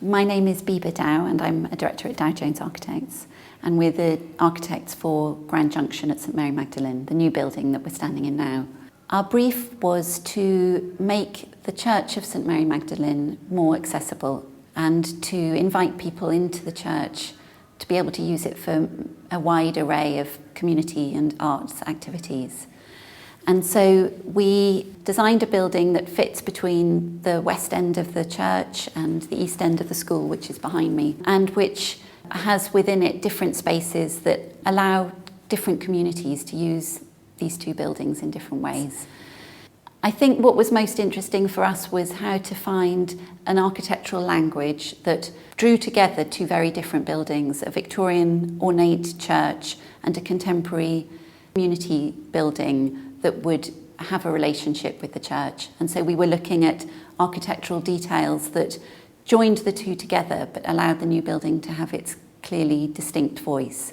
My name is Biba Dow and I'm a director at Dow Jones Architects, and we're the architects for Grand Junction at St Mary Magdalene, the new building that we're standing in now. Our brief was to make the Church of St Mary Magdalene more accessible and to invite people into the church to be able to use it for a wide array of community and arts activities. And so we designed a building that fits between the west end of the church and the east end of the school, which is behind me, and which has within it different spaces that allow different communities to use these two buildings in different ways. I think what was most interesting for us was how to find an architectural language that drew together two very different buildings, a Victorian ornate church and a contemporary community building that would have a relationship with the church. And so we were looking at architectural details that joined the two together but allowed the new building to have its clearly distinct voice.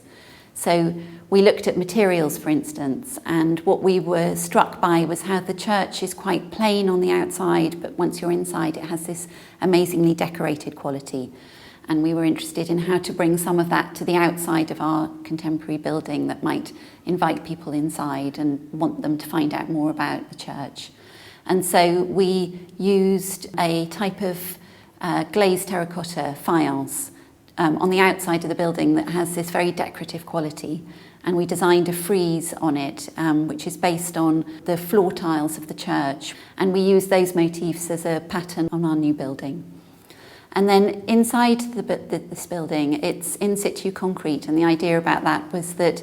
So we looked at materials, for instance, and what we were struck by was how the church is quite plain on the outside, but once you're inside it has this amazingly decorated quality. And we were interested in how to bring some of that to the outside of our contemporary building that might invite people inside and want them to find out more about the church. And so we used a type of glazed terracotta faience on the outside of the building that has this very decorative quality. And we designed a frieze on it, which is based on the floor tiles of the church. And we used those motifs as a pattern on our new building. And then inside this building, it's in situ concrete, and the idea about that was that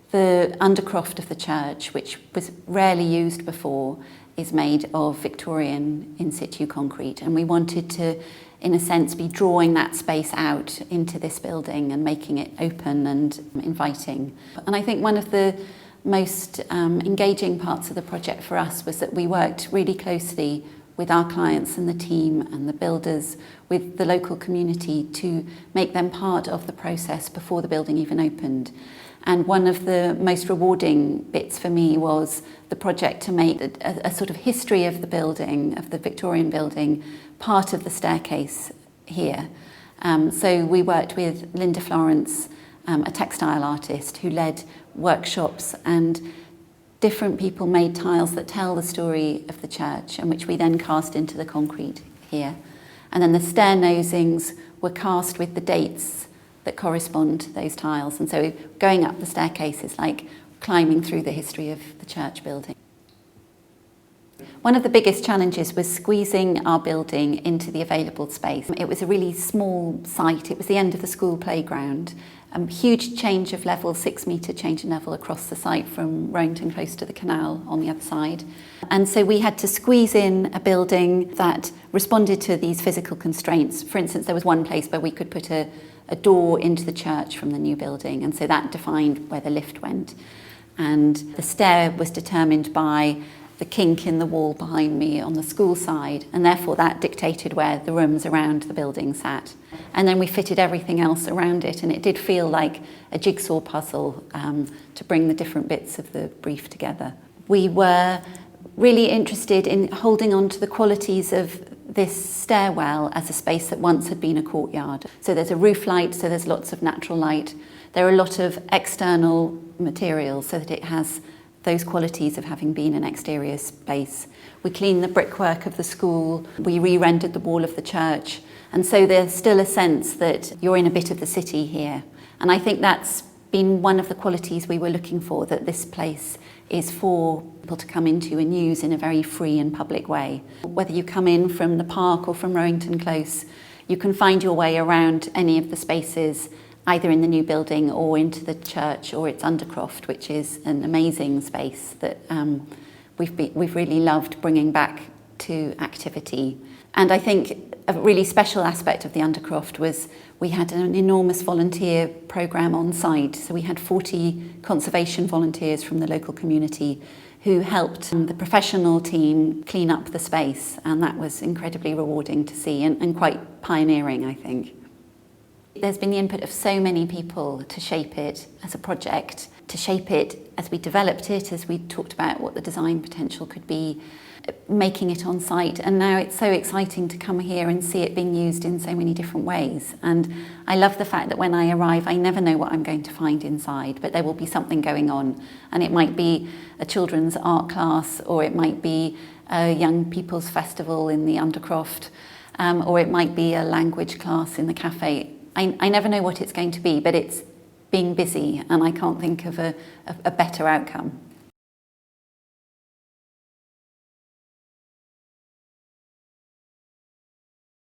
the undercroft of the church, which was rarely used before, is made of Victorian in situ concrete, and we wanted to, in a sense, be drawing that space out into this building and making it open and inviting. And I think one of the most engaging parts of the project for us was that we worked really closely with our clients and the team and the builders, with the local community, to make them part of the process before the building even opened. And one of the most rewarding bits for me was the project to make a sort of history of the building, of the Victorian building, part of the staircase here. So we worked with Linda Florence, a textile artist, who led workshops, and different people made tiles that tell the story of the church and which we then cast into the concrete here. And then the stair nosings were cast with the dates that correspond to those tiles. And so going up the staircase is like climbing through the history of the church building. One of the biggest challenges was squeezing our building into the available space. It was a really small site. It was the end of the school playground. Huge change of level, 6-metre change in level across the site from Rowington Close to the canal on the other side. And so we had to squeeze in a building that responded to these physical constraints. For instance, there was one place where we could put a door into the church from the new building, and so that defined where the lift went. And the stair was determined by the kink in the wall behind me on the school side, and therefore that dictated where the rooms around the building sat. And then we fitted everything else around it, and it did feel like a jigsaw puzzle to bring the different bits of the brief together. We were really interested in holding on to the qualities of this stairwell as a space that once had been a courtyard. So there's a roof light, so there's lots of natural light. There are a lot of external materials so that it has those qualities of having been an exterior space. We cleaned the brickwork of the school, we re-rendered the wall of the church, and so there's still a sense that you're in a bit of the city here. And I think that's been one of the qualities we were looking for, that this place is for people to come into and use in a very free and public way. Whether you come in from the park or from Rowington Close, you can find your way around any of the spaces, either in the new building or into the church or its undercroft, which is an amazing space that we've really loved bringing back to activity. And I think a really special aspect of the undercroft was we had an enormous volunteer programme on site. So we had 40 conservation volunteers from the local community who helped the professional team clean up the space, and that was incredibly rewarding to see and quite pioneering, I think. There's been the input of so many people to shape it as a project. to shape it as we developed it, as we talked about what the design potential could be, making it on site, and now it's so exciting to come here and see it being used in so many different ways. And I love the fact that when I arrive, I never know what I'm going to find inside, but there will be something going on, and it might be a children's art class, or it might be a young people's festival in the Undercroft, or it might be a language class in the cafe. I never know what it's going to be, but it's being busy, and I can't think of a better outcome.